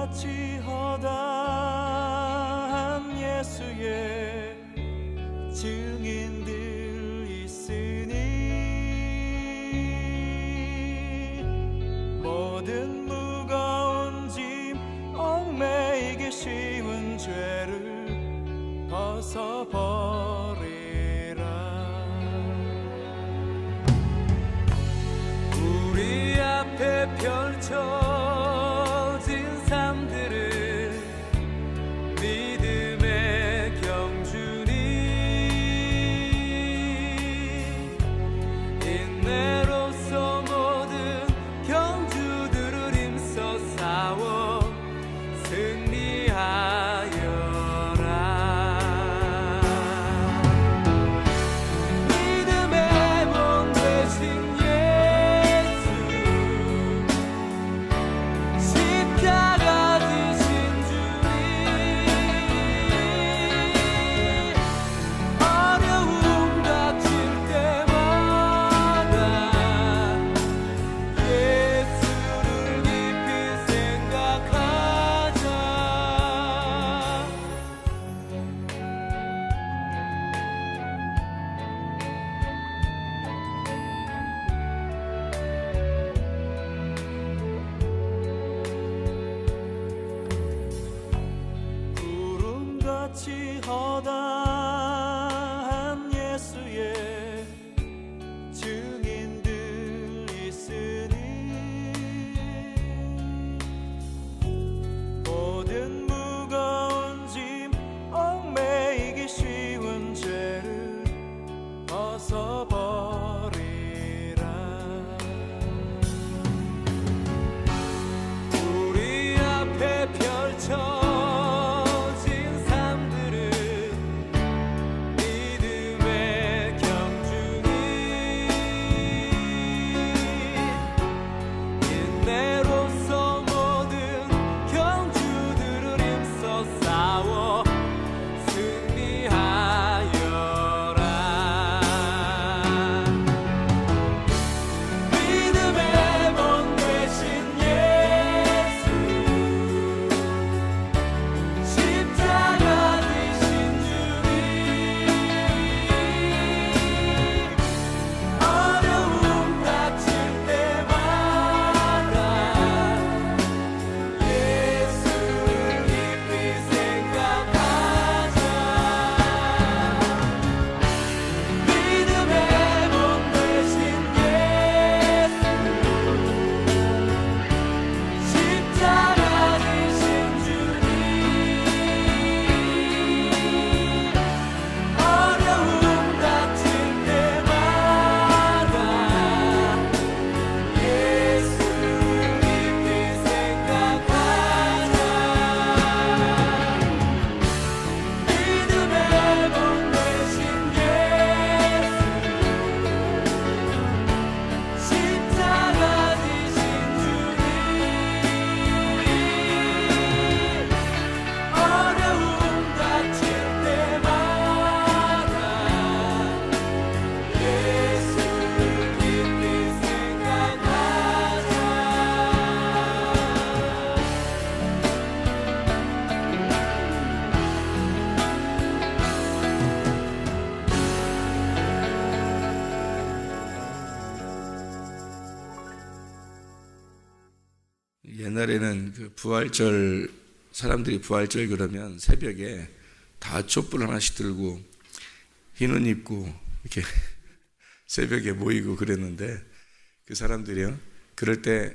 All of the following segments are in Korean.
구름같이 허다한 예수의 증인들 있으니 모든 무거운 짐 얽매이기 쉬운 죄를 벗어버리라. 우리 앞에 펼쳐진 삶들을 믿음의 경주니 인내로서 모든 경주들을 힘써 싸워 승리하여라. 믿음의 몸 되신 십자가 지신 주님, 어려움 닥칠 때마다 예수를 깊이 생각하자. 구름같이 허다한 예수의 증인들 있으니 모든 무거운 짐 얽매이기 쉬운 죄를 벗어버리라. 우리 앞에 펼쳐 옛날에는 그 부활절, 사람들이 부활절 그러면 새벽에 다 촛불 하나씩 들고 흰 옷 입고 이렇게 새벽에 모이고 그랬는데, 그 사람들이요, 그럴 때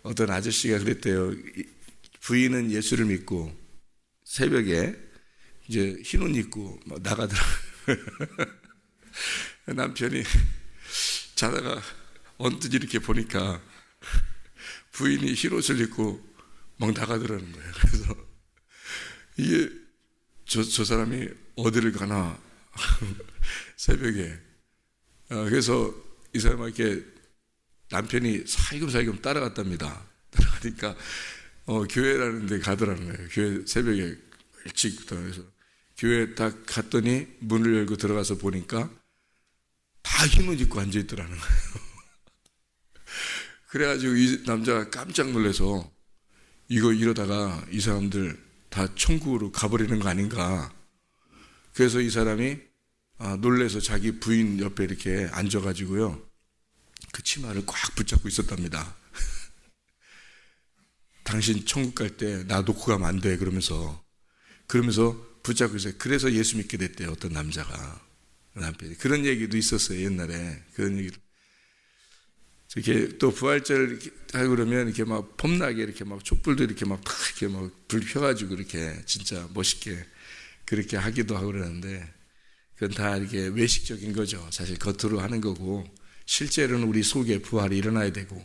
어떤 아저씨가 그랬대요. 부인은 예수를 믿고 새벽에 이제 흰 옷 입고 막 나가더라고요. 남편이 자다가 언뜻 이렇게 보니까 부인이 흰 옷을 입고 막 나가더라는 거예요. 그래서 이게 저 사람이 어디를 가나 새벽에. 그래서 이 사람에게 남편이 살금살금 따라갔답니다. 따라가니까 교회라는 데 가더라는 거예요. 교회 새벽에 일찍부터. 그래서 교회 딱 갔더니 문을 열고 들어가서 보니까 다 흰 옷 입고 앉아있더라는 거예요. 그래가지고 이 남자가 깜짝 놀라서 이거 이러다가 이 사람들 다 천국으로 가버리는 거 아닌가. 그래서 이 사람이 놀래서 자기 부인 옆에 이렇게 앉아가지고요, 그 치마를 꽉 붙잡고 있었답니다. 당신 천국 갈 때 나 놓고 가면 안 돼. 그러면서 붙잡고 있어요. 그래서 예수 믿게 됐대요. 어떤 남자가, 남편이. 그런 얘기도 있었어요, 옛날에. 그런 얘기를. 이렇게 또 부활절 하고 그러면 이렇게 막 폼나게 이렇게 막 촛불도 이렇게 막 이렇게 막 불 펴가지고 이렇게 진짜 멋있게 그렇게 하기도 하고 그러는데, 그건 다 이렇게 외식적인 거죠. 사실 겉으로 하는 거고, 실제로는 우리 속에 부활이 일어나야 되고,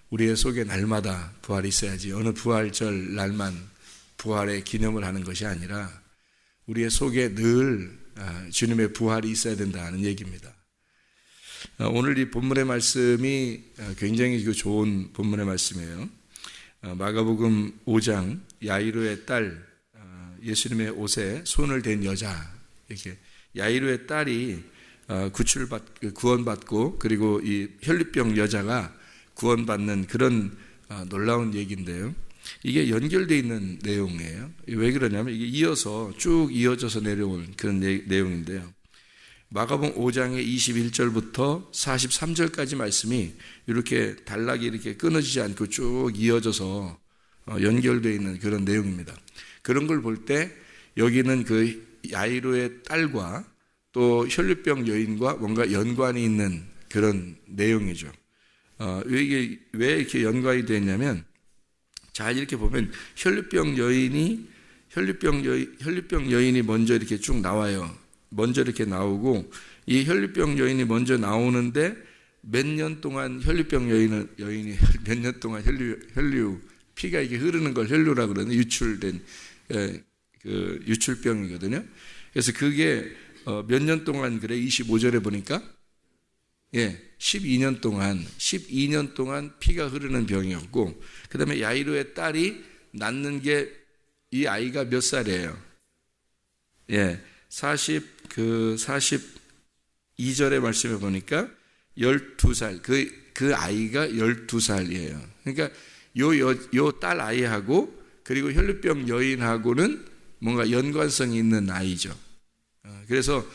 우리의 속에 날마다 부활이 있어야지, 어느 부활절 날만 부활의 기념을 하는 것이 아니라 우리의 속에 늘 주님의 부활이 있어야 된다는 얘기입니다. 오늘 이 본문의 말씀이 굉장히 좋은 본문의 말씀이에요. 마가복음 5장 야이로의 딸, 예수님의 옷에 손을 댄 여자, 이렇게 야이로의 딸이 구원받고, 그리고 이 혈류병 여자가 구원받는 그런 놀라운 얘기인데요. 이게 연결되어 있는 내용이에요. 왜 그러냐면 이게 쭉 이어져서 내려온 그런 내용인데요. 마가복음 5장의 21절부터 43절까지 말씀이 이렇게 단락이 이렇게 끊어지지 않고 쭉 이어져서 연결되어 있는 그런 내용입니다. 그런 걸 볼 때 여기는 그 야이로의 딸과 또 혈류병 여인과 뭔가 연관이 있는 그런 내용이죠. 왜 이렇게 연관이 되었냐면, 자, 이렇게 보면 혈류병 여인이 먼저 이렇게 쭉 나와요. 먼저 이렇게 나오고, 이 혈류병 여인이 먼저 나오는데 몇 년 동안 혈류병 여인이 몇 년 동안 혈류 피가 이렇게 흐르는 걸 혈류라고 그러는, 유출된 그 유출병이거든요. 그래서 그게 몇 년 동안 그래? 25절에 보니까 12년 동안 피가 흐르는 병이었고, 그 다음에 야이로의 딸이 낳는 게, 이 아이가 몇 살이에요? 42절의 말씀에 보니까 12살, 그 아이가 12살이에요. 그러니까 요 딸 아이하고, 그리고 혈류병 여인하고는 뭔가 연관성이 있는 아이죠. 그래서,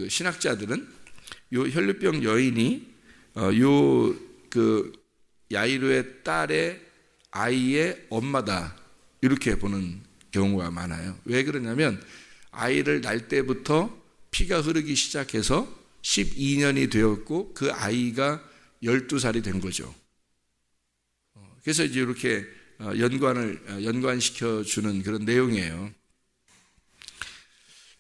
신학자들은 요 혈류병 여인이 야이로의 딸의 아이의 엄마다, 이렇게 보는 경우가 많아요. 왜 그러냐면 아이를 낳을 때부터 피가 흐르기 시작해서 12년이 되었고 그 아이가 12살이 된 거죠. 그래서 이제 이렇게 연관시켜 주는 그런 내용이에요.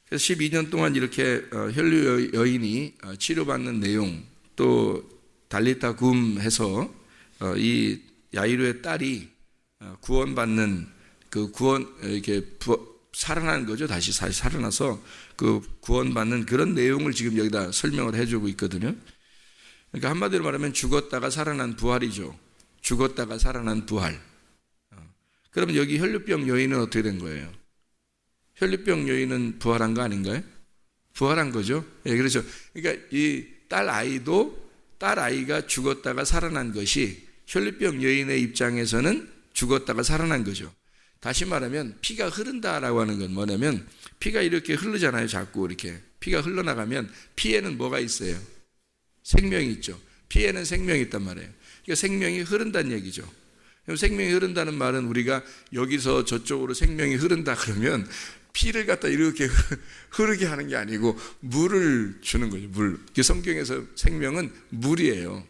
그래서 12년 동안 이렇게 혈류 여인이 치료받는 내용, 또 달리타 굼 해서 이 야이로의 딸이 구원받는 이렇게 살아나는 거죠. 다시 살아나서 그 구원받는 그런 내용을 지금 여기다 설명을 해주고 있거든요. 그러니까 한마디로 말하면 죽었다가 살아난 부활이죠. 죽었다가 살아난 부활. 그러면 여기 혈류병 여인은 어떻게 된 거예요? 혈류병 여인은 부활한 거 아닌가요? 부활한 거죠. 그렇죠. 그러니까 이 딸 아이가 죽었다가 살아난 것이 혈류병 여인의 입장에서는 죽었다가 살아난 거죠. 다시 말하면 피가 흐른다라고 하는 건 뭐냐면, 피가 이렇게 흐르잖아요. 자꾸 이렇게 피가 흘러나가면 피에는 뭐가 있어요? 생명이 있죠. 피에는 생명이 있단 말이에요. 그러니까 생명이 흐른다는 얘기죠. 생명이 흐른다는 말은 우리가 여기서 저쪽으로 생명이 흐른다 그러면 피를 갖다 이렇게 흐르게 하는 게 아니고 물을 주는 거죠. 물. 성경에서 생명은 물이에요.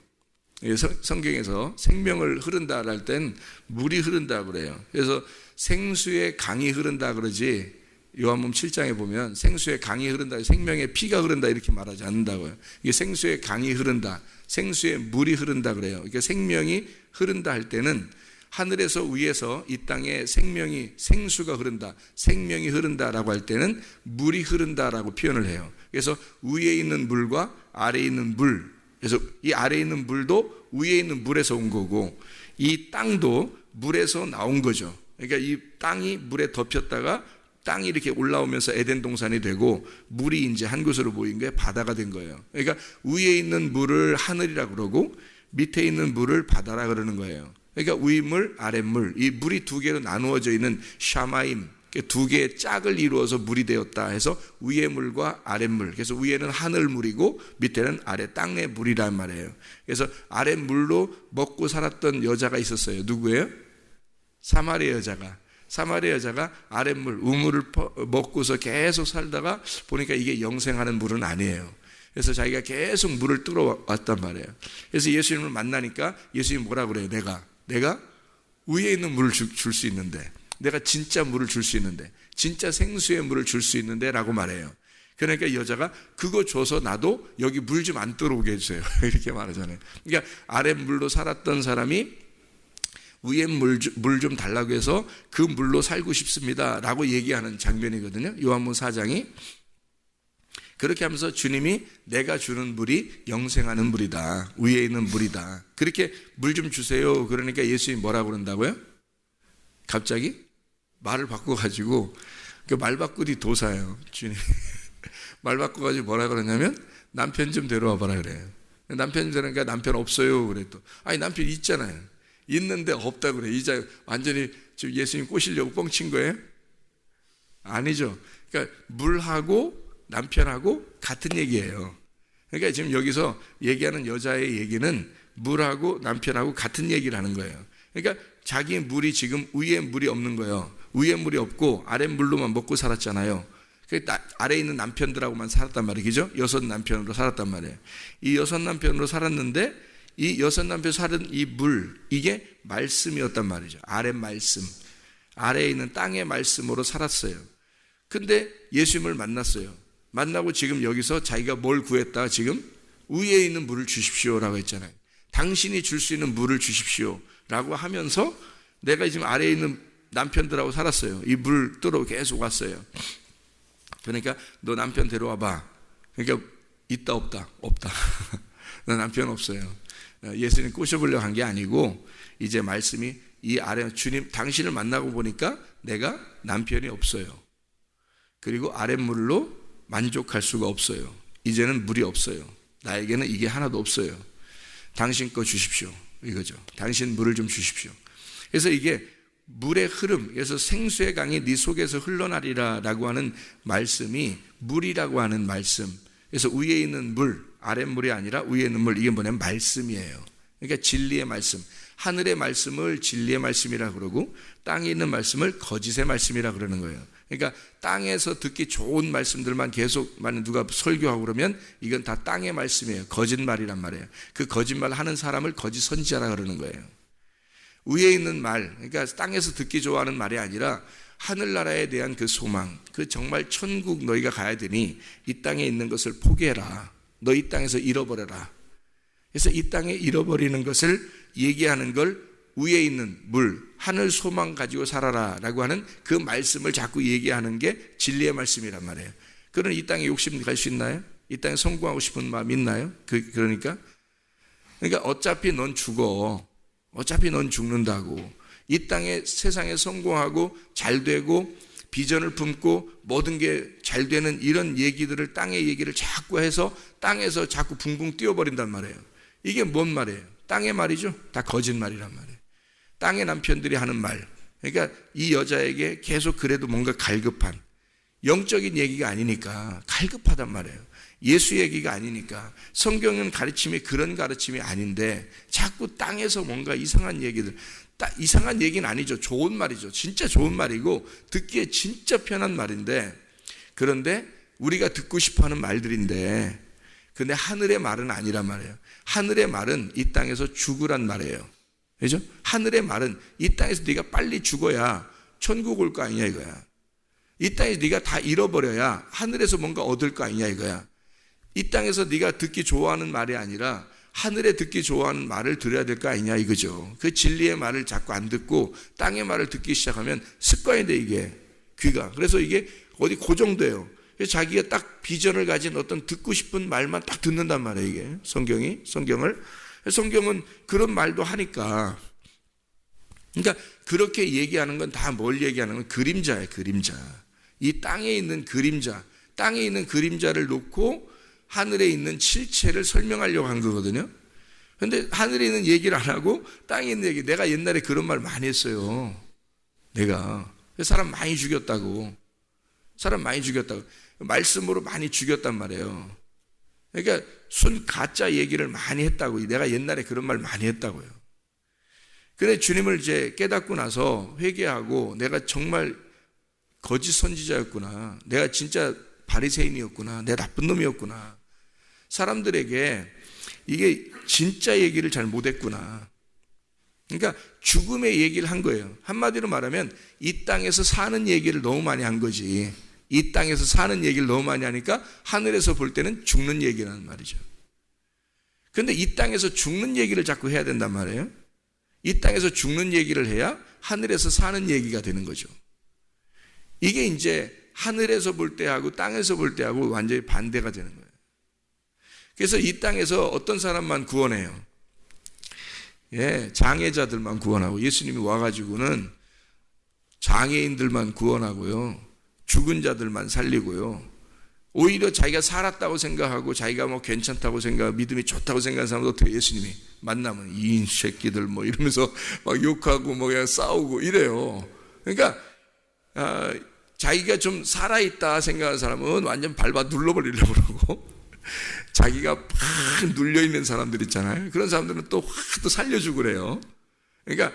성경에서 생명을 흐른다 할 땐 물이 흐른다 그래요. 그래서 생수의 강이 흐른다 그러지, 요한복음 7장에 보면 생수의 강이 흐른다, 생명의 피가 흐른다 이렇게 말하지 않는다고요. 이게 생수의 강이 흐른다, 생수의 물이 흐른다 그래요. 그러니까 생명이 흐른다 할 때는 하늘에서 위에서 이 땅에 생수가 흐른다, 생명이 흐른다라고 할 때는 물이 흐른다라고 표현을 해요. 그래서 위에 있는 물과 아래에 있는 물, 그래서 이 아래에 있는 물도 위에 있는 물에서 온 거고, 이 땅도 물에서 나온 거죠. 그러니까 이 땅이 물에 덮였다가 땅이 이렇게 올라오면서 에덴 동산이 되고, 물이 이제 한 곳으로 모인 게 바다가 된 거예요. 그러니까 위에 있는 물을 하늘이라고 그러고, 밑에 있는 물을 받아라 그러는 거예요. 그러니까 위물, 아랫물, 이 물이 두 개로 나누어져 있는 샤마임, 두 개의 짝을 이루어서 물이 되었다 해서 위의 물과 아랫물, 그래서 위에는 하늘물이고 밑에는 아래 땅의 물이란 말이에요. 그래서 아랫물로 먹고 살았던 여자가 있었어요. 누구예요? 사마리아 여자가 아랫물, 우물을 먹고서 계속 살다가 보니까 이게 영생하는 물은 아니에요. 그래서 자기가 계속 물을 뚫어왔단 말이에요. 그래서 예수님을 만나니까 예수님이 뭐라 그래요? 내가 위에 있는 물을 줄 수 있는데, 내가 진짜 물을 줄 수 있는데, 진짜 생수의 물을 줄 수 있는데 라고 말해요. 그러니까 여자가 그거 줘서 나도 여기 물 좀 안 들어오게 해주세요. 이렇게 말하잖아요. 그러니까 아랫물로 살았던 사람이 위에 물 좀 달라고 해서 그 물로 살고 싶습니다 라고 얘기하는 장면이거든요. 요한복음 4장이. 그렇게 하면서 주님이 내가 주는 물이 영생하는 물이다, 위에 있는 물이다, 그렇게 물 좀 주세요. 그러니까 예수님이 뭐라고 그런다고요? 갑자기 말을 바꿔가지고, 그 말 바꾸기 도사예요. 주님이 말 바꿔가지고 뭐라 그러냐면 남편 좀 데려와 봐라 그래요. 남편 데려오니까 남편 없어요 그래. 또 아니 남편 있잖아요. 있는데 없다 그래. 이제 완전히 지금 예수님 꼬시려고 뻥친 거예요? 아니죠. 그러니까 물하고 남편하고 같은 얘기예요. 그러니까 지금 여기서 얘기하는 여자의 얘기는 물하고 남편하고 같은 얘기를 하는 거예요. 그러니까 자기 물이 지금 위에 물이 없는 거예요. 위에 물이 없고 아래 물로만 먹고 살았잖아요. 아래에 있는 남편들하고만 살았단 말이죠. 6 남편으로 살았단 말이에요. 이 6 남편으로 살았는데 이 6 남편 살은 이 물, 이게 말씀이었단 말이죠. 아래 말씀, 아래에 있는 땅의 말씀으로 살았어요. 근데 예수님을 만났어요. 만나고 지금 여기서 자기가 뭘 구했다? 지금 위에 있는 물을 주십시오라고 했잖아요. 당신이 줄 수 있는 물을 주십시오라고 하면서 내가 지금 아래에 있는 남편들하고 살았어요. 이 물 뚫어 계속 왔어요. 그러니까 너 남편 데려와 봐. 그러니까 있다 없다? 없다. 너 남편 없어요. 예수님 꼬셔보려고 한 게 아니고 이제 말씀이 이 아래 주님 당신을 만나고 보니까 내가 남편이 없어요. 그리고 아랫물로 만족할 수가 없어요. 이제는 물이 없어요. 나에게는 이게 하나도 없어요. 당신 거 주십시오. 이거죠. 당신 물을 좀 주십시오. 그래서 이게 물의 흐름, 그래서 생수의 강이 네 속에서 흘러나리라 라고 하는 말씀이 물이라고 하는 말씀. 그래서 위에 있는 물, 아랫물이 아니라 위에 있는 물, 이게 뭐냐면 말씀이에요. 그러니까 진리의 말씀. 하늘의 말씀을 진리의 말씀이라 그러고 땅에 있는 말씀을 거짓의 말씀이라 그러는 거예요. 그러니까 땅에서 듣기 좋은 말씀들만 계속 만약 누가 설교하고 그러면 이건 다 땅의 말씀이에요. 거짓말이란 말이에요. 그 거짓말 하는 사람을 거짓 선지자라 그러는 거예요. 위에 있는 말, 그러니까 땅에서 듣기 좋아하는 말이 아니라 하늘나라에 대한 그 소망, 그 정말 천국 너희가 가야 되니 이 땅에 있는 것을 포기해라. 너 이 땅에서 잃어버려라. 그래서 이 땅에 잃어버리는 것을 얘기하는 걸 위에 있는 물, 하늘 소망 가지고 살아라 라고 하는 그 말씀을 자꾸 얘기하는 게 진리의 말씀이란 말이에요. 그럼 이 땅에 욕심 갈 수 있나요? 이 땅에 성공하고 싶은 마음 있나요? 그러니까 어차피 넌 죽어. 어차피 넌 죽는다고. 이 땅에 세상에 성공하고 잘 되고 비전을 품고 모든 게 잘 되는 이런 얘기들을 땅의 얘기를 자꾸 해서 땅에서 자꾸 붕붕 뛰어버린단 말이에요. 이게 뭔 말이에요? 땅의 말이죠. 다 거짓말이란 말이에요. 땅의 남편들이 하는 말. 그러니까 이 여자에게 계속 그래도 뭔가 갈급한, 영적인 얘기가 아니니까 갈급하단 말이에요. 예수 얘기가 아니니까, 성경은 가르침이 그런 가르침이 아닌데 자꾸 땅에서 뭔가 이상한 얘기들, 이상한 얘기는 아니죠. 좋은 말이죠. 진짜 좋은 말이고 듣기에 진짜 편한 말인데, 그런데 우리가 듣고 싶어하는 말들인데, 근데 하늘의 말은 아니란 말이에요. 하늘의 말은 이 땅에서 죽으란 말이에요. 그죠? 하늘의 말은 이 땅에서 네가 빨리 죽어야 천국 올 거 아니냐 이거야. 이 땅에서 네가 다 잃어버려야 하늘에서 뭔가 얻을 거 아니냐 이거야. 이 땅에서 네가 듣기 좋아하는 말이 아니라 하늘에 듣기 좋아하는 말을 들어야 될 거 아니냐 이거죠. 그 진리의 말을 자꾸 안 듣고 땅의 말을 듣기 시작하면 습관이 돼, 이게 귀가. 그래서 이게 어디 고정돼요. 그래서 자기가 딱 비전을 가진 어떤 듣고 싶은 말만 딱 듣는단 말이에요. 이게 성경은 그런 말도 하니까. 그러니까 그렇게 얘기하는 건 다 뭘 얘기하는 건 그림자예요. 그림자. 이 땅에 있는 그림자, 땅에 있는 그림자를 놓고 하늘에 있는 실체를 설명하려고 한 거거든요. 근데 하늘에 있는 얘기를 안 하고 땅에 있는 얘기, 내가 옛날에 그런 말 많이 했어요. 내가 사람 많이 죽였다고. 사람 많이 죽였다고. 말씀으로 많이 죽였단 말이에요. 그러니까 순 가짜 얘기를 많이 했다고. 내가 옛날에 그런 말 많이 했다고요. 근데 주님을 이제 깨닫고 나서 회개하고 내가 정말 거짓 선지자였구나. 내가 진짜 바리새인이었구나. 내가 나쁜 놈이었구나. 사람들에게 이게 진짜 얘기를 잘 못했구나. 그러니까 죽음의 얘기를 한 거예요. 한마디로 말하면 이 땅에서 사는 얘기를 너무 많이 한 거지. 이 땅에서 사는 얘기를 너무 많이 하니까 하늘에서 볼 때는 죽는 얘기라는 말이죠. 그런데 이 땅에서 죽는 얘기를 자꾸 해야 된단 말이에요. 이 땅에서 죽는 얘기를 해야 하늘에서 사는 얘기가 되는 거죠. 이게 이제 하늘에서 볼 때하고 땅에서 볼 때하고 완전히 반대가 되는 거예요. 그래서 이 땅에서 어떤 사람만 구원해요. 장애자들만 구원하고, 예수님이 와가지고는 장애인들만 구원하고요, 죽은 자들만 살리고요, 오히려 자기가 살았다고 생각하고 자기가 뭐 괜찮다고 생각하고 믿음이 좋다고 생각하는 사람도 어떻게 예수님이 만나면 이 새끼들 뭐 이러면서 막 욕하고 뭐 그냥 싸우고 이래요. 그러니까 자기가 좀 살아있다 생각하는 사람은 완전 밟아 눌러버리려고 그러고, 자기가 막 눌려있는 사람들 있잖아요. 그런 사람들은 또 확 또 살려주고 그래요. 그러니까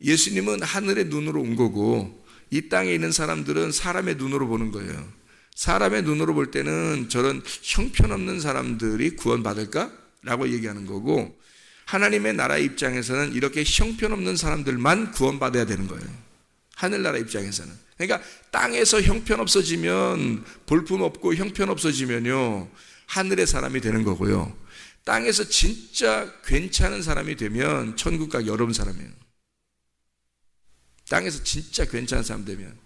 예수님은 하늘의 눈으로 온 거고, 이 땅에 있는 사람들은 사람의 눈으로 보는 거예요. 사람의 눈으로 볼 때는 저런 형편없는 사람들이 구원받을까? 라고 얘기하는 거고, 하나님의 나라 입장에서는 이렇게 형편없는 사람들만 구원받아야 되는 거예요. 하늘나라 입장에서는. 그러니까 땅에서 형편없어지면, 볼품없고 형편없어지면요, 하늘의 사람이 되는 거고요, 땅에서 진짜 괜찮은 사람이 되면 천국 가기 어려운 사람이에요. 땅에서 진짜 괜찮은 사람 되면.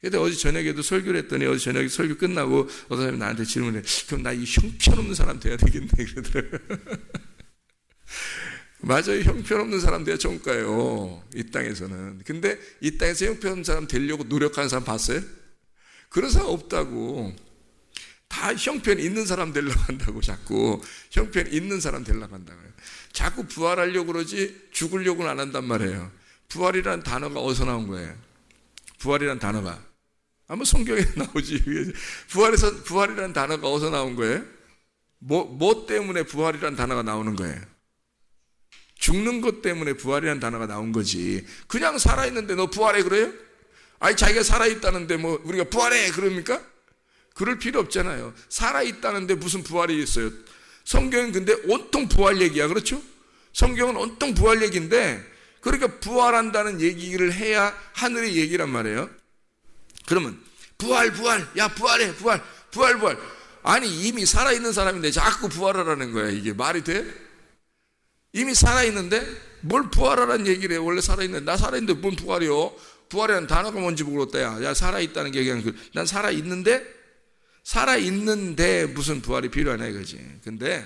근데 어제 저녁에도 설교를 했더니, 어제 저녁에 설교 끝나고 어떤 사람이 나한테 질문해. 그럼 나 이 형편없는 사람 돼야 되겠네, 그러더라고요. 맞아요. 형편없는 사람 돼야 천국 가요, 이 땅에서는. 근데 이 땅에서 형편없는 사람 되려고 노력하는 사람 봤어요? 그런 사람 없다고. 다 형편 있는 사람 되려고 한다고. 자꾸 형편 있는 사람 되려고 한다고요. 자꾸 부활하려고 그러지 죽으려고는 안 한단 말이에요. 부활이라는 단어가 어디서 나온 거예요? 부활이라는 단어가 아마 성경에 나오지. 부활이라는 단어가 어디서 나온 거예요? 뭐 때문에 부활이라는 단어가 나오는 거예요? 죽는 것 때문에 부활이라는 단어가 나온 거지. 그냥 살아있는데 너 부활해 그래요? 아니 자기가 살아있다는데 뭐 우리가 부활해 그럽니까? 그럴 필요 없잖아요. 살아있다는데 무슨 부활이 있어요? 성경은 근데 온통 부활 얘기야. 그렇죠? 성경은 온통 부활 얘기인데, 그러니까 부활한다는 얘기를 해야 하늘의 얘기란 말이에요. 그러면 부활 야 부활해 부활. 아니 이미 살아있는 사람인데 자꾸 부활하라는 거야. 이게 말이 돼? 이미 살아있는데 뭘 부활하라는 얘기를 해. 원래 살아있는데. 나 살아있는데 뭔 부활이요? 부활이라는 단어가 뭔지 모르겠다. 야 살아있다는 게 그냥 난 살아있는데 무슨 부활이 필요하냐 이거지. 근데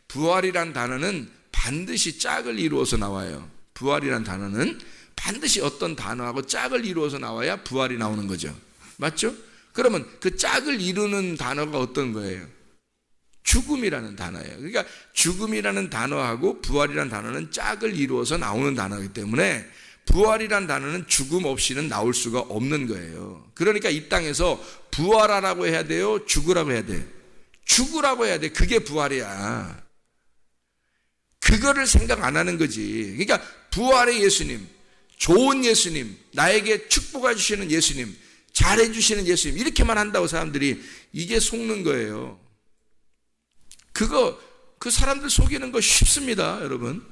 부활이란 단어는 반드시 짝을 이루어서 나와요. 부활이란 단어는 반드시 어떤 단어하고 짝을 이루어서 나와야 부활이 나오는 거죠. 맞죠? 그러면 그 짝을 이루는 단어가 어떤 거예요? 죽음이라는 단어예요. 그러니까 죽음이라는 단어하고 부활이라는 단어는 짝을 이루어서 나오는 단어이기 때문에 부활이란 단어는 죽음 없이는 나올 수가 없는 거예요. 그러니까 이 땅에서 부활하라고 해야 돼요? 죽으라고 해야 돼? 죽으라고 해야 돼. 그게 부활이야. 그거를 생각 안 하는 거지. 그러니까 부활의 예수님, 좋은 예수님, 나에게 축복해 주시는 예수님, 잘해 주시는 예수님, 이렇게만 한다고 사람들이 이게 속는 거예요. 그 사람들 속이는 거 쉽습니다, 여러분.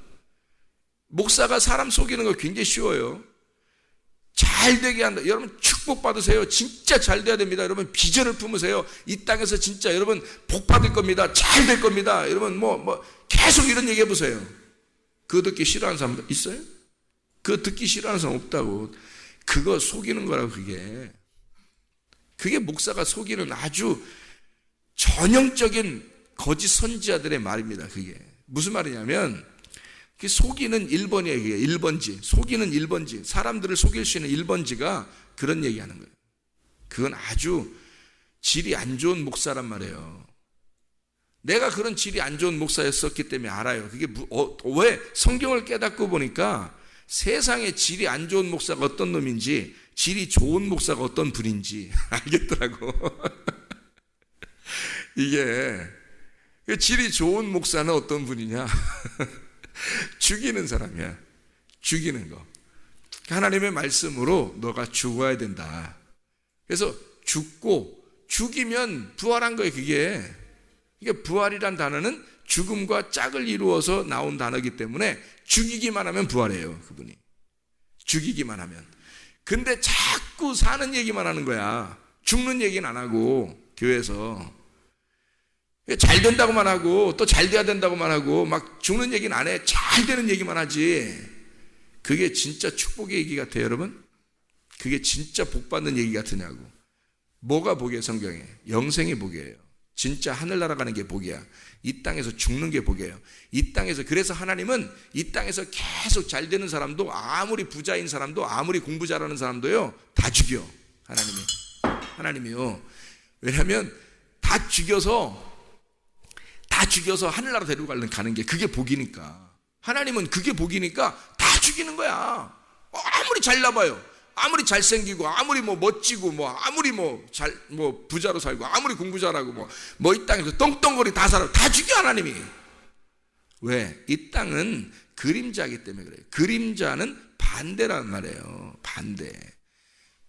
목사가 사람 속이는 거 굉장히 쉬워요. 잘 되게 한다. 여러분 축복 받으세요. 진짜 잘 돼야 됩니다. 여러분 비전을 품으세요. 이 땅에서 진짜 여러분 복 받을 겁니다. 잘 될 겁니다. 여러분 뭐 계속 이런 얘기 해보세요. 그거 듣기 싫어하는 사람 있어요? 그거 듣기 싫어하는 사람 없다고. 그거 속이는 거라고. 그게 목사가 속이는 아주 전형적인 거짓 선지자들의 말입니다. 그게 무슨 말이냐면, 속이는 1번이에요. 그게 1번지. 속이는 1번지. 사람들을 속일 수 있는 1번지가 그런 얘기하는 거예요. 그건 아주 질이 안 좋은 목사란 말이에요. 내가 그런 질이 안 좋은 목사였었기 때문에 알아요. 그게 왜 성경을 깨닫고 보니까 세상에 질이 안 좋은 목사가 어떤 놈인지, 질이 좋은 목사가 어떤 분인지 알겠더라고. 이게 질이 좋은 목사는 어떤 분이냐? 죽이는 사람이야. 죽이는 거. 하나님의 말씀으로 너가 죽어야 된다. 그래서 죽고 죽이면 부활한 거예요. 이게 부활이란 단어는 죽음과 짝을 이루어서 나온 단어이기 때문에 죽이기만 하면 부활해요. 그분이 죽이기만 하면. 근데 자꾸 사는 얘기만 하는 거야. 죽는 얘기는 안 하고, 교회에서 잘 된다고만 하고 또 잘 돼야 된다고만 하고 막 죽는 얘기는 안 해. 잘 되는 얘기만 하지. 그게 진짜 축복의 얘기 같아요, 여러분? 그게 진짜 복받는 얘기 같으냐고. 뭐가 복이에요, 성경에? 영생이 복이에요. 진짜 하늘나라 가는 게 복이야. 이 땅에서 죽는 게 복이에요. 이 땅에서, 그래서 하나님은 이 땅에서 계속 잘 되는 사람도, 아무리 부자인 사람도, 아무리 공부 잘하는 사람도요, 다 죽여. 하나님이요. 왜냐하면 다 죽여서 하늘나라 데리고 가는 게 그게 복이니까. 하나님은 그게 복이니까 다 죽이는 거야. 아무리 잘나봐요, 아무리 잘생기고, 아무리 멋지고, 아무리 부자로 살고, 아무리 공부 잘하고, 이 땅에서 똥똥거리 다 살아, 다 죽여, 하나님이. 왜? 이 땅은 그림자이기 때문에 그래요. 그림자는 반대란 말이에요. 반대.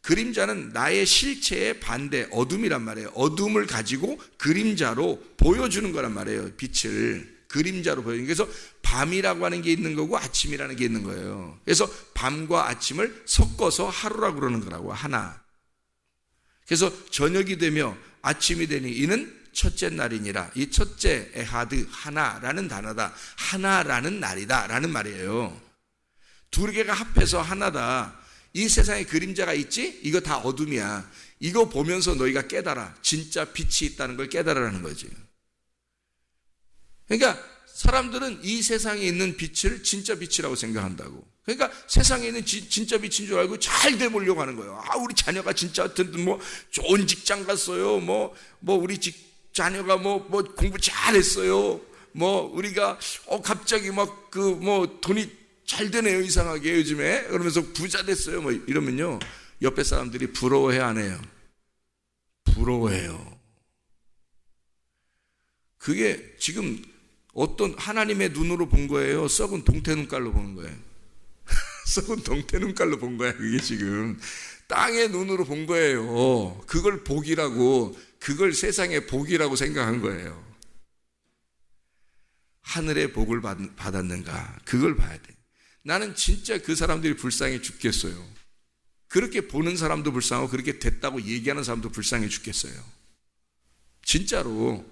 그림자는 나의 실체의 반대, 어둠이란 말이에요. 어둠을 가지고 그림자로 보여주는 거란 말이에요. 빛을 그림자로 보여주는. 그래서 밤이라고 하는 게 있는 거고 아침이라는 게 있는 거예요. 그래서 밤과 아침을 섞어서 하루라고 그러는 거라고, 하나. 그래서 저녁이 되며 아침이 되니 이는 첫째 날이니라. 이 첫째, 에하드, 하나라는 단어다. 하나라는 날이다 라는 말이에요. 두 개가 합해서 하나다. 이 세상에 그림자가 있지? 이거 다 어둠이야. 이거 보면서 너희가 깨달아. 진짜 빛이 있다는 걸 깨달으라는 거지. 그러니까 사람들은 이 세상에 있는 빛을 진짜 빛이라고 생각한다고. 그러니까 세상에 있는 진짜 빛인 줄 알고 잘 돼보려고 하는 거예요. 우리 자녀가 진짜 좋은 직장 갔어요. 우리 자녀가 공부 잘했어요. 우리가 갑자기 돈이 잘 되네요, 이상하게 요즘에. 그러면서 부자 됐어요. 이러면요, 옆에 사람들이 부러워해, 안 해요? 부러워해요. 그게 지금 어떤 하나님의 눈으로 본 거예요? 썩은 동태 눈깔로 보는 거예요. 썩은 동태 눈깔로 본 거야. 그게 지금 땅의 눈으로 본 거예요. 그걸 복이라고, 그걸 세상의 복이라고 생각한 거예요. 하늘의 복을 받았는가, 그걸 봐야 돼. 나는 진짜 그 사람들이 불쌍해 죽겠어요. 그렇게 보는 사람도 불쌍하고 그렇게 됐다고 얘기하는 사람도 불쌍해 죽겠어요. 진짜로.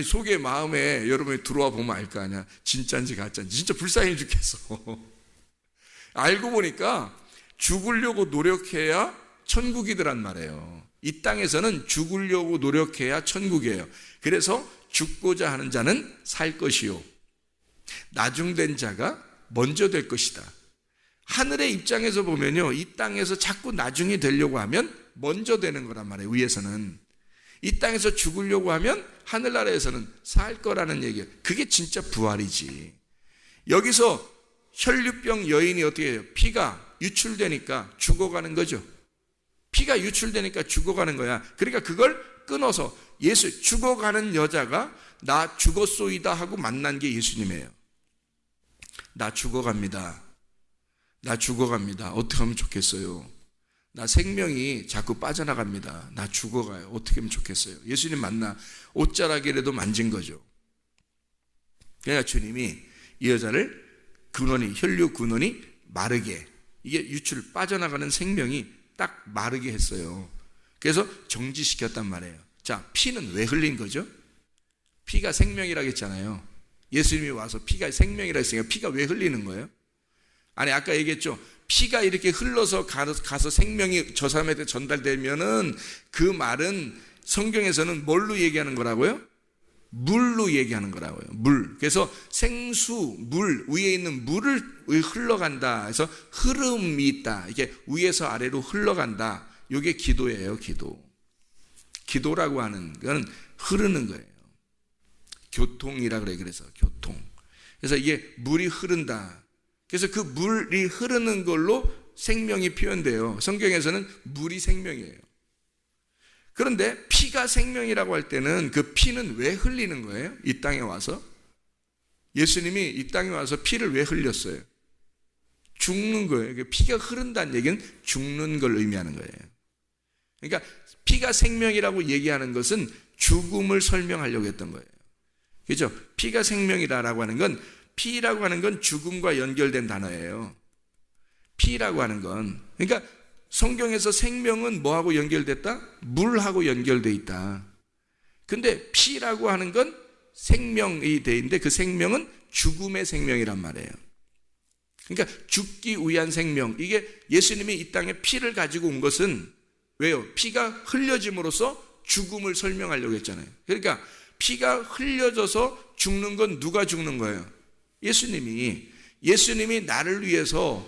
속에 마음에 여러분이 들어와 보면 알 거 아니야. 진짜인지 가짜인지. 진짜 불쌍해 죽겠어. 알고 보니까 죽으려고 노력해야 천국이더란 말이에요. 이 땅에서는 죽으려고 노력해야 천국이에요. 그래서 죽고자 하는 자는 살 것이요, 나중된 자가 먼저 될 것이다. 하늘의 입장에서 보면요, 이 땅에서 자꾸 나중에 되려고 하면 먼저 되는 거란 말이에요. 위에서는. 이 땅에서 죽으려고 하면 하늘나라에서는 살 거라는 얘기예요. 그게 진짜 부활이지. 여기서 혈류병 여인이 어떻게 해요? 피가 유출되니까 죽어가는 거죠. 피가 유출되니까 죽어가는 거야. 그러니까 그걸 끊어서 죽어가는 여자가 나 죽었소이다 하고 만난 게 예수님이에요. 나 죽어갑니다. 나 죽어갑니다. 어떻게 하면 좋겠어요? 나 생명이 자꾸 빠져나갑니다. 나 죽어가요. 어떻게 하면 좋겠어요? 예수님 만나 옷자락이라도 만진 거죠. 그러니까 주님이 이 여자를 혈류 근원이 마르게, 이게 유출 빠져나가는 생명이 딱 마르게 했어요. 그래서 정지시켰단 말이에요. 자, 피는 왜 흘린 거죠? 피가 생명이라고 했잖아요. 예수님이 와서 피가 생명이라고 했으니까 피가 왜 흘리는 거예요? 아까 얘기했죠. 피가 이렇게 흘러서 가서 생명이 저 사람한테 전달되면은 그 말은 성경에서는 뭘로 얘기하는 거라고요? 물로 얘기하는 거라고요. 물. 그래서 생수, 물, 위에 있는 물을 흘러간다. 그래서 흐름이 있다. 이게 위에서 아래로 흘러간다. 이게 기도예요, 기도. 기도라고 하는 건 흐르는 거예요. 교통이라 그래. 그래서 교통. 그래서 이게 물이 흐른다. 그래서 그 물이 흐르는 걸로 생명이 표현돼요. 성경에서는 물이 생명이에요. 그런데 피가 생명이라고 할 때는 그 피는 왜 흘리는 거예요? 이 땅에 와서? 예수님이 이 땅에 와서 피를 왜 흘렸어요? 죽는 거예요. 피가 흐른다는 얘기는 죽는 걸 의미하는 거예요. 그러니까 피가 생명이라고 얘기하는 것은 죽음을 설명하려고 했던 거예요. 그렇죠? 피가 생명이라고 하는 건, 피라고 하는 건 죽음과 연결된 단어예요. 피라고 하는 건. 그러니까 성경에서 생명은 뭐하고 연결됐다? 물하고 연결돼 있다. 근데 피라고 하는 건 생명이 돼 있는데 그 생명은 죽음의 생명이란 말이에요. 그러니까 죽기 위한 생명. 이게 예수님이 이 땅에 피를 가지고 온 것은 왜요? 피가 흘려짐으로써 죽음을 설명하려고 했잖아요. 그러니까 피가 흘려져서 죽는 건 누가 죽는 거예요? 예수님이 나를 위해서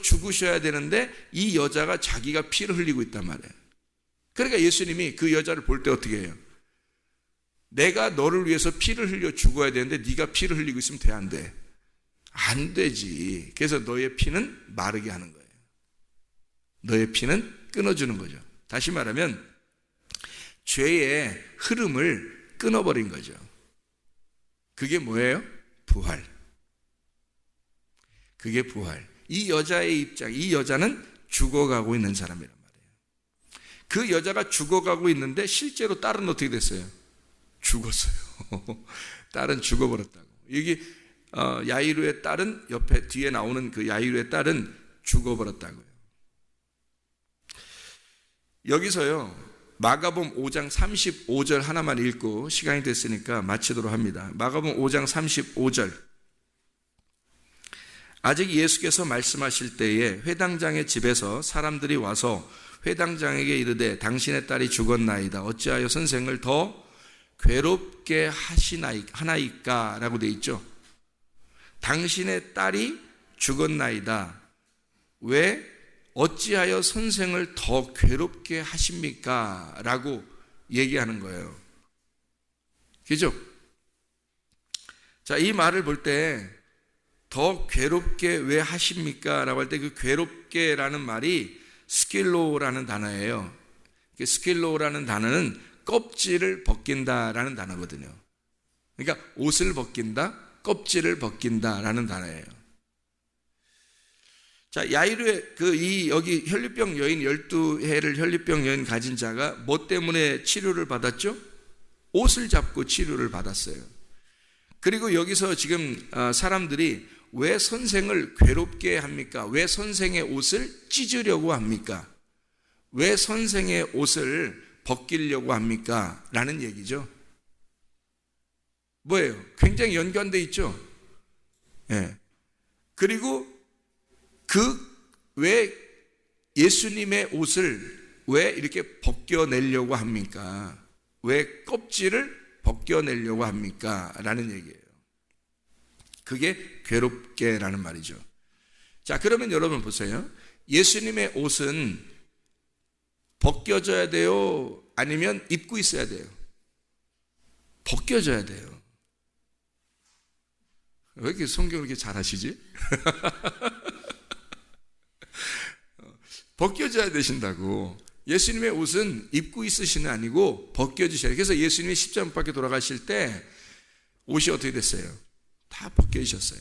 죽으셔야 되는데 이 여자가 자기가 피를 흘리고 있단 말이에요. 그러니까 예수님이 그 여자를 볼 때 어떻게 해요? 내가 너를 위해서 피를 흘려 죽어야 되는데 네가 피를 흘리고 있으면 돼, 안 돼? 안 되지. 그래서 너의 피는 마르게 하는 거예요. 너의 피는 끊어주는 거죠. 다시 말하면 죄의 흐름을 끊어버린 거죠. 그게 뭐예요? 부활. 그게 부활. 이 여자의 입장, 이 여자는 죽어가고 있는 사람이란 말이에요. 그 여자가 죽어가고 있는데 실제로 딸은 어떻게 됐어요? 죽었어요. 딸은 죽어버렸다고. 여기 야이루의 딸은 옆에 뒤에 나오는 그 야이루의 딸은 죽어버렸다고요. 여기서요 마가복음 5장 35절 하나만 읽고 시간이 됐으니까 마치도록 합니다. 마가복음 5장 35절. 아직 예수께서 말씀하실 때에 회당장의 집에서 사람들이 와서 회당장에게 이르되 당신의 딸이 죽었나이다. 어찌하여 선생을 더 괴롭게 하나이까? 라고 되어 있죠. 당신의 딸이 죽었나이다. 왜 어찌하여 선생을 더 괴롭게 하십니까? 라고 얘기하는 거예요. 그죠? 자, 이 말을 볼 때 더 괴롭게 왜 하십니까? 라고 할 때 그 괴롭게라는 말이 스킬로라는 단어예요. 스킬로라는 단어는 껍질을 벗긴다라는 단어거든요. 그러니까 옷을 벗긴다, 껍질을 벗긴다라는 단어예요. 자, 야이루의 여기 혈류병 여인 12해를 혈류병 여인 가진 자가 뭐 때문에 치료를 받았죠? 옷을 잡고 치료를 받았어요. 그리고 여기서 지금 사람들이 왜 선생을 괴롭게 합니까? 왜 선생의 옷을 찢으려고 합니까? 왜 선생의 옷을 벗기려고 합니까? 라는 얘기죠. 뭐예요? 굉장히 연관되어 있죠? 예. 그리고 왜 예수님의 옷을 왜 이렇게 벗겨내려고 합니까? 왜 껍질을 벗겨내려고 합니까? 라는 얘기예요. 그게 괴롭게라는 말이죠. 자, 그러면 여러분 보세요. 예수님의 옷은 벗겨져야 돼요? 아니면 입고 있어야 돼요? 벗겨져야 돼요. 왜 이렇게 성경을 이렇게 잘하시지? 벗겨져야 되신다고. 예수님의 옷은 입고 있으시는 아니고 벗겨주셔야 돼요. 그래서 예수님이 십자가 밖에 돌아가실 때 옷이 어떻게 됐어요? 다 벗겨주셨어요.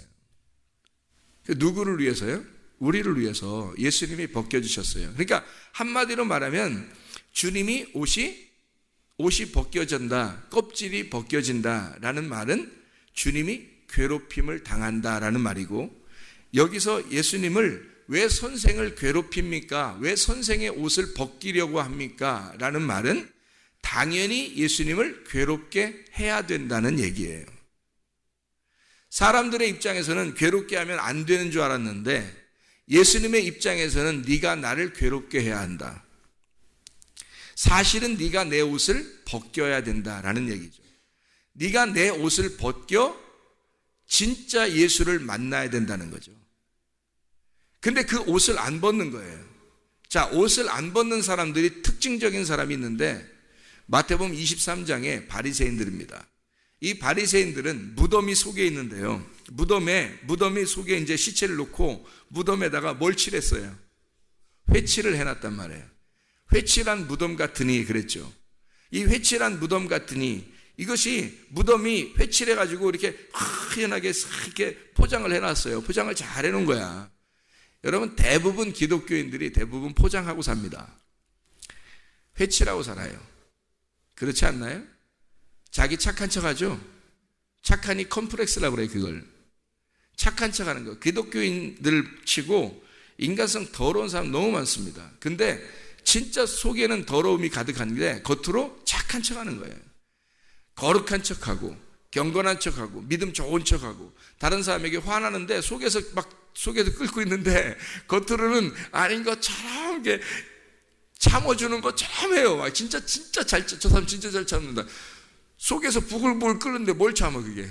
누구를 위해서요? 우리를 위해서 예수님이 벗겨주셨어요. 그러니까 한마디로 말하면 주님이 옷이 벗겨진다, 껍질이 벗겨진다라는 말은 주님이 괴롭힘을 당한다라는 말이고, 여기서 예수님을 왜 선생을 괴롭힙니까? 왜 선생의 옷을 벗기려고 합니까? 라는 말은 당연히 예수님을 괴롭게 해야 된다는 얘기예요. 사람들의 입장에서는 괴롭게 하면 안 되는 줄 알았는데 예수님의 입장에서는 네가 나를 괴롭게 해야 한다. 사실은 네가 내 옷을 벗겨야 된다라는 얘기죠. 네가 내 옷을 벗겨 진짜 예수를 만나야 된다는 거죠. 근데 그 옷을 안 벗는 거예요. 자, 옷을 안 벗는 사람들이 특징적인 사람이 있는데 마태복음 23장의 바리새인들입니다. 이 바리새인들은 무덤이 속에 있는데요. 무덤이 속에 이제 시체를 놓고 무덤에다가 뭘 칠했어요? 회칠을 해놨단 말이에요. 회칠한 무덤 같으니 그랬죠. 이 회칠한 무덤 같으니 이것이 무덤이 회칠해가지고 이렇게 하얀하게 이렇게 포장을 해놨어요. 포장을 잘 해놓은 거야. 여러분, 대부분 기독교인들이 대부분 포장하고 삽니다. 회칠하고 살아요. 그렇지 않나요? 자기 착한 척하죠. 착하니 컴플렉스라고 그래요. 그걸 착한 척하는 거. 기독교인들 치고 인간성 더러운 사람 너무 많습니다. 근데 진짜 속에는 더러움이 가득한데 겉으로 착한 척하는 거예요. 거룩한 척하고 경건한 척하고 믿음 좋은 척하고 다른 사람에게 화나는데 속에서 끓고 있는데 겉으로는 아닌 것처럼 이렇게 참아주는 것처럼 해요. 진짜 저 사람 진짜 잘 참는다. 속에서 부글부글 끓는데 뭘 참아 그게.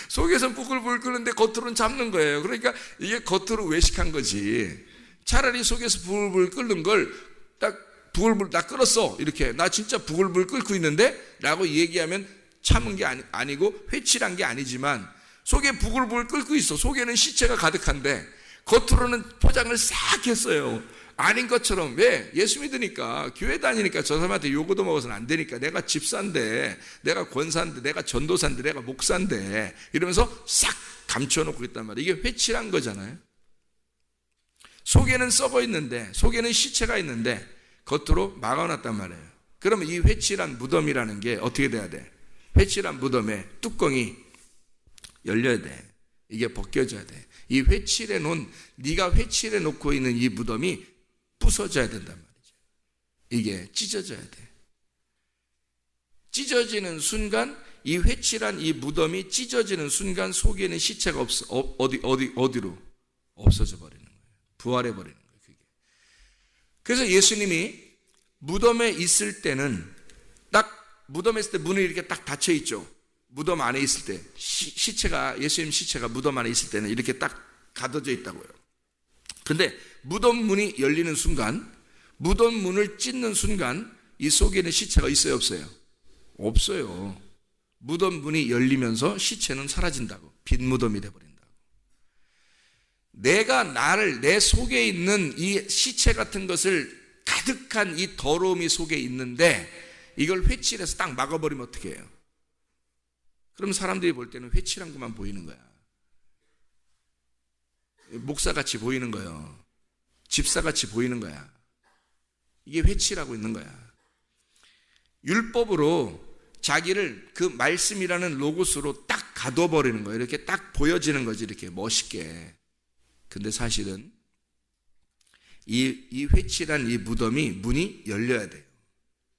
속에서 부글부글 끓는데 겉으로는 참는 거예요. 그러니까 이게 겉으로 외식한 거지. 차라리 속에서 부글부글 끓는 걸 딱 부글부글 나 끓었어 이렇게 나 진짜 부글부글 끓고 있는데 라고 얘기하면 참은 게 아니고 회칠한 게 아니지만 속에 부글부글 끓고 있어. 속에는 시체가 가득한데 겉으로는 포장을 싹 했어요. 아닌 것처럼. 왜? 예수 믿으니까 교회 다니니까 저 사람한테 요거도 먹어서는 안 되니까 내가 집사인데 내가 권사인데 내가 전도사인데 내가 목사인데 이러면서 싹 감춰놓고 있단 말이에요. 이게 회칠한 거잖아요. 속에는 썩어 있는데 속에는 시체가 있는데 겉으로 막아놨단 말이에요. 그러면 이 회칠한 무덤이라는 게 어떻게 돼야 돼? 회칠한 무덤에 뚜껑이 열려야 돼. 이게 벗겨져야 돼. 이 회칠해 놓은 네가 회칠해 놓고 있는 이 무덤이 부서져야 된단 말이죠. 이게 찢어져야 돼. 찢어지는 순간 이 회칠한 이 무덤이 찢어지는 순간 속에는 시체가 어디로 없어져 버리는 거예요. 부활해 버리는 거예요. 그게. 그래서 예수님이 무덤에 있을 때는 딱 무덤에 있을 때 문이 이렇게 딱 닫혀 있죠. 무덤 안에 있을 때 예수님 시체가 무덤 안에 있을 때는 이렇게 딱 가둬져 있다고요. 근데 무덤 문이 열리는 순간, 무덤 문을 찢는 순간 이 속에는 시체가 있어요, 없어요? 없어요. 무덤 문이 열리면서 시체는 사라진다고. 빈 무덤이 돼버린다고. 내 속에 있는 이 시체 같은 것을 가득한 이 더러움이 속에 있는데 이걸 회칠해서 딱 막아버리면 어떻게 해요? 그럼 사람들이 볼 때는 회칠한 것만 보이는 거야. 목사같이 보이는 거예요. 집사같이 보이는 거야. 이게 회칠하고 있는 거야. 율법으로 자기를 그 말씀이라는 로고스로 딱 가둬버리는 거예요. 이렇게 딱 보여지는 거지, 이렇게 멋있게. 근데 사실은 이 회칠한 이 무덤이 문이 열려야 돼요.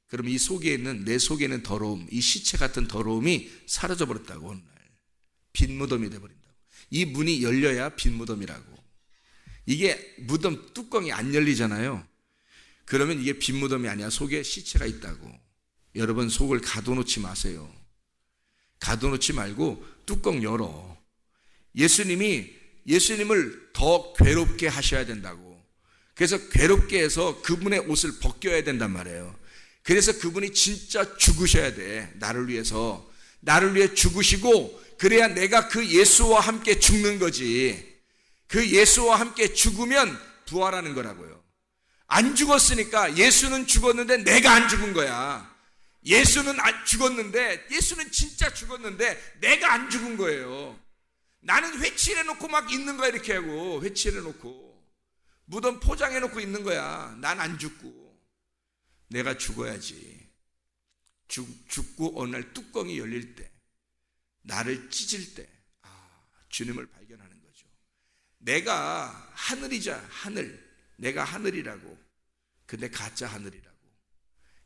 그럼 이 속에 있는 내 속에 있는 더러움, 이 시체 같은 더러움이 사라져 버렸다고. 오늘 빈 무덤이 돼버린다고. 이 문이 열려야 빈 무덤이라고. 이게 무덤 뚜껑이 안 열리잖아요. 그러면 이게 빈 무덤이 아니야. 속에 시체가 있다고. 여러분, 속을 가둬놓지 마세요. 가둬놓지 말고 뚜껑 열어. 예수님을 더 괴롭게 하셔야 된다고. 그래서 괴롭게 해서 그분의 옷을 벗겨야 된단 말이에요. 그래서 그분이 진짜 죽으셔야 돼. 나를 위해서. 나를 위해 죽으시고 그래야 내가 그 예수와 함께 죽는 거지. 그 예수와 함께 죽으면 부활하는 거라고요. 안 죽었으니까 예수는 죽었는데 내가 안 죽은 거야. 예수는 죽었는데, 예수는 진짜 죽었는데 내가 안 죽은 거예요. 나는 회칠해놓고 막 있는 거야. 이렇게 하고 회칠해놓고 무덤 포장해놓고 있는 거야. 난 안 죽고. 내가 죽어야지. 죽고 어느 날 뚜껑이 열릴 때, 나를 찢을 때, 주님을 발견하는 거죠. 내가 하늘이자 하늘. 내가 하늘이라고. 근데 가짜 하늘이라고.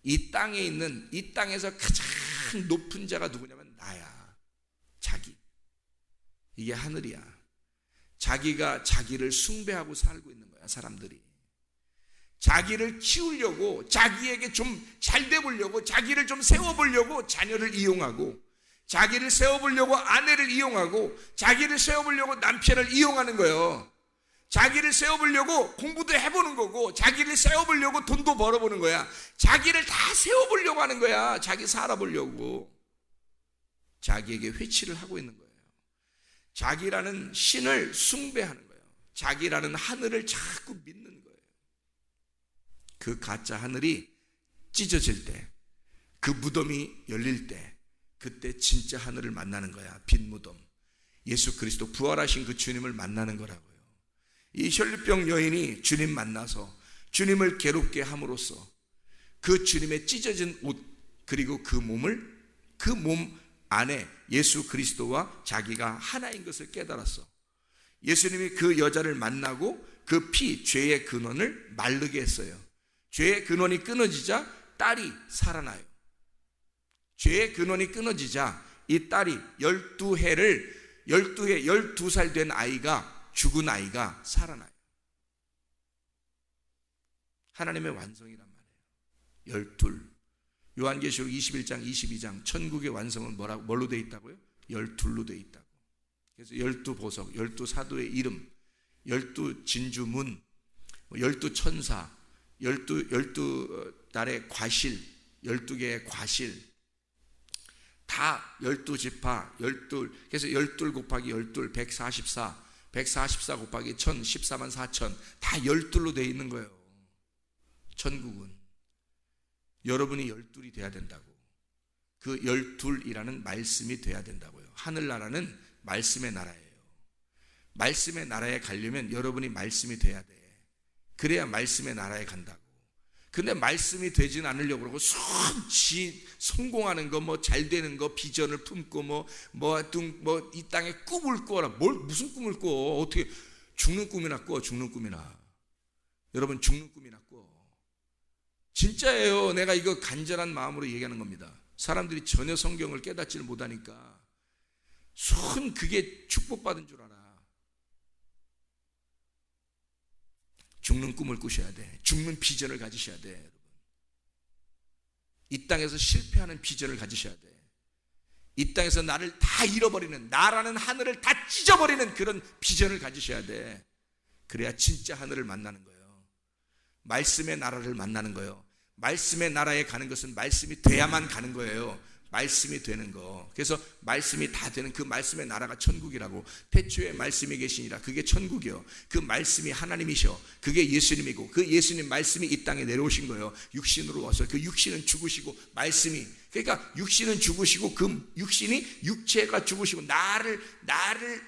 이 땅에 있는, 이 땅에서 가장 높은 자가 누구냐면 나야. 자기. 이게 하늘이야. 자기가 자기를 숭배하고 살고 있는 거야, 사람들이. 자기를 키우려고, 자기에게 좀 잘 돼 보려고, 자기를 좀 세워보려고 자녀를 이용하고, 자기를 세워보려고 아내를 이용하고, 자기를 세워보려고 남편을 이용하는 거예요. 자기를 세워보려고 공부도 해보는 거고, 자기를 세워보려고 돈도 벌어보는 거야. 자기를 다 세워보려고 하는 거야. 자기 살아보려고. 자기에게 회치를 하고 있는 거예요. 자기라는 신을 숭배하는 거예요. 자기라는 하늘을 자꾸 믿는 거예요. 그 가짜 하늘이 찢어질 때, 그 무덤이 열릴 때, 그때 진짜 하늘을 만나는 거야. 빈 무덤, 예수 그리스도 부활하신 그 주님을 만나는 거라고요. 이 혈루병 여인이 주님 만나서 주님을 괴롭게 함으로써 그 주님의 찢어진 옷, 그리고 그 몸을, 그 몸 안에 예수 그리스도와 자기가 하나인 것을 깨달았어. 예수님이 그 여자를 만나고 그 피, 죄의 근원을 마르게 했어요. 죄의 근원이 끊어지자 딸이 살아나요. 죄의 근원이 끊어지자 이 딸이 12해 12살 된 아이가, 죽은 아이가 살아나요. 하나님의 완성이란 말이에요. 12. 요한계시록 21장 22장 천국의 완성은 뭘로 되어 있다고요? 12로 되어 있다고. 그래서 12보석, 12사도의 이름, 12진주문, 12천사, 12달의 과실, 12개의 과실, 다 12지파, 12, 그래서 12 곱하기 12, 144, 144 곱하기 1000, 14만 4천, 다 12로 되어 있는 거예요. 천국은 여러분이 12이 돼야 된다고. 그 12이라는 말씀이 돼야 된다고요. 하늘나라는 말씀의 나라예요. 말씀의 나라에 가려면 여러분이 말씀이 돼야 돼. 그래야 말씀의 나라에 간다고. 근데 말씀이 되진 않으려고 그러고 성공하는 거, 뭐 잘 되는 거, 비전을 품고 이 땅에 꿈을 꿔라. 무슨 꿈을 꿔? 어떻게 죽는 꿈이나 꿔? 죽는 꿈이나. 여러분 죽는 꿈이나 꿔. 진짜예요. 내가 이거 간절한 마음으로 얘기하는 겁니다. 사람들이 전혀 성경을 깨닫지를 못하니까 그게 축복받은 줄 알아. 죽는 꿈을 꾸셔야 돼. 죽는 비전을 가지셔야 돼. 여러분, 이 땅에서 실패하는 비전을 가지셔야 돼. 이 땅에서 나를 다 잃어버리는, 나라는 하늘을 다 찢어버리는 그런 비전을 가지셔야 돼. 그래야 진짜 하늘을 만나는 거예요. 말씀의 나라를 만나는 거예요. 말씀의 나라에 가는 것은 말씀이 돼야만 가는 거예요. 말씀이 되는 거. 그래서 말씀이 다 되는 그 말씀의 나라가 천국이라고. 태초에 말씀이 계시니라. 그게 천국이요. 그 말씀이 하나님이셔. 그게 예수님이고, 그 예수님 말씀이 이 땅에 내려오신 거예요. 육신으로 와서. 그 육신은 죽으시고 말씀이, 그러니까 육신은 죽으시고 그 육신이, 육체가 죽으시고 나를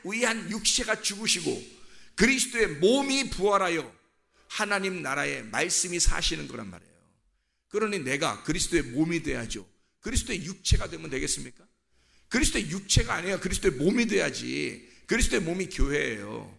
위한 육체가 죽으시고 그리스도의 몸이 부활하여 하나님 나라에 말씀이 사시는 거란 말이에요. 그러니 내가 그리스도의 몸이 돼야죠. 그리스도의 육체가 되면 되겠습니까? 그리스도의 육체가 아니라 그리스도의 몸이 돼야지. 그리스도의 몸이 교회예요.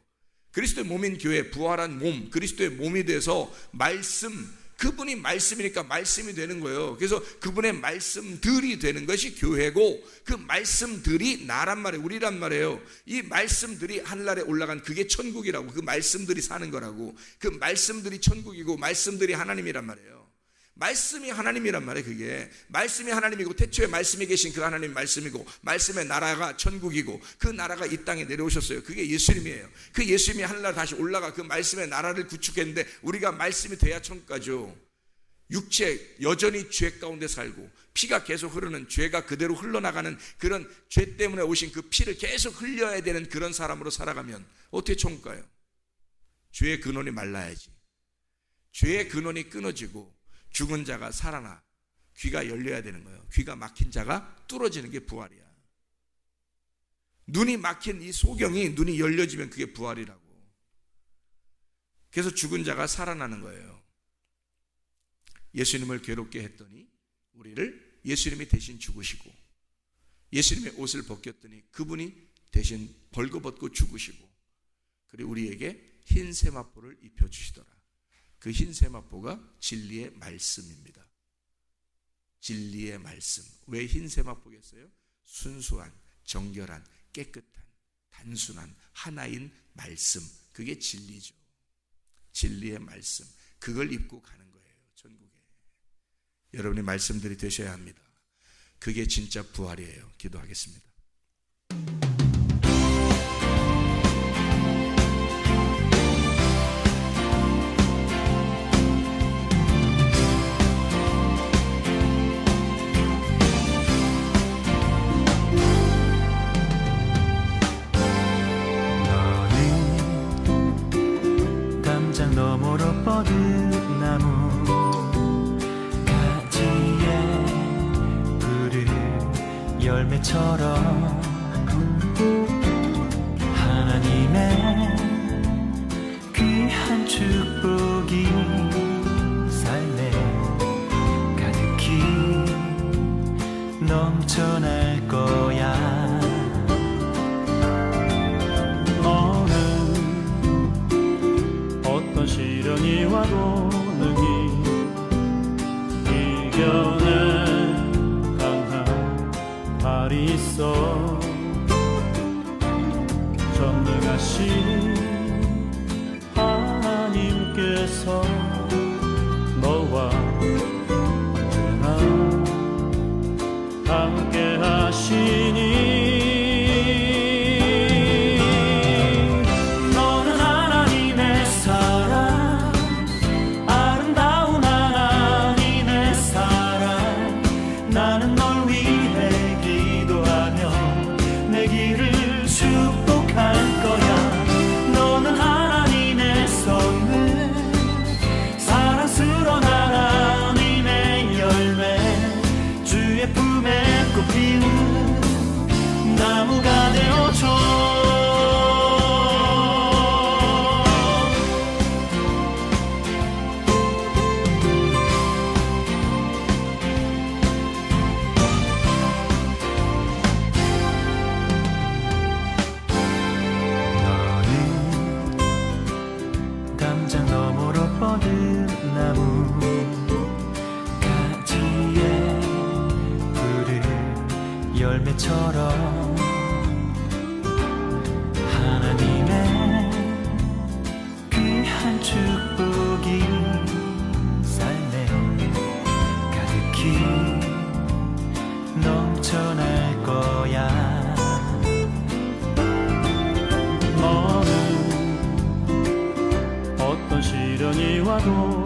그리스도의 몸인 교회, 부활한 몸, 그리스도의 몸이 돼서 말씀, 그분이 말씀이니까 말씀이 되는 거예요. 그래서 그분의 말씀들이 되는 것이 교회고, 그 말씀들이 나란 말이에요. 우리란 말이에요. 이 말씀들이 하늘나라에 올라간 그게 천국이라고. 그 말씀들이 사는 거라고. 그 말씀들이 천국이고 말씀들이 하나님이란 말이에요. 말씀이 하나님이란 말이에요. 그게 말씀이 하나님이고 태초에 말씀이 계신 그 하나님 말씀이고 말씀의 나라가 천국이고 그 나라가 이 땅에 내려오셨어요. 그게 예수님이에요. 그 예수님이 하늘나라 다시 올라가 그 말씀의 나라를 구축했는데 우리가 말씀이 돼야 천국 가죠. 육체 여전히 죄 가운데 살고 피가 계속 흐르는, 죄가 그대로 흘러나가는 그런 죄 때문에 오신 그 피를 계속 흘려야 되는 그런 사람으로 살아가면 어떻게 천국 가요? 죄의 근원이 말라야지. 죄의 근원이 끊어지고 죽은 자가 살아나 귀가 열려야 되는 거예요. 귀가 막힌 자가 뚫어지는 게 부활이야. 눈이 막힌 이 소경이 눈이 열려지면 그게 부활이라고. 그래서 죽은 자가 살아나는 거예요. 예수님을 괴롭게 했더니 우리를 예수님이 대신 죽으시고, 예수님의 옷을 벗겼더니 그분이 대신 벌거벗고 죽으시고, 그리고 우리에게 흰 세마포를 입혀주시더라. 그 흰 세마포가 진리의 말씀입니다. 진리의 말씀. 왜 흰 세마포겠어요? 순수한, 정결한, 깨끗한, 단순한 하나인 말씀. 그게 진리죠. 진리의 말씀. 그걸 입고 가는 거예요. 천국에. 여러분의 말씀들이 되셔야 합니다. 그게 진짜 부활이에요. 기도하겠습니다. 뻗은 나무 가지에 푸른 열매처럼 하나님의 귀한 축복이 삶에 가득히 넘쳐날 거야. 너는 어떤 시련이 와도 능히 이겨낼 강한 발이 있어. 전능하신 하나님께서 너와 언제나 함께 하시니. 너는 하나님의 사랑, 아름다운 하나님의 사랑. 나는 널 위해 기도하며 내 길을 축복할 거야. 너는 하나님의 선물, 사랑스러운 하나님의 열매, 주의 품에 꽃 피운 나무가 되어줘. 담장 너머로 뻗은 나무 가지에 푸른 열매처럼 하나님의 귀한 축복이 삶에 가득히 넘쳐날 거야. 너는 어떤 시련이 와도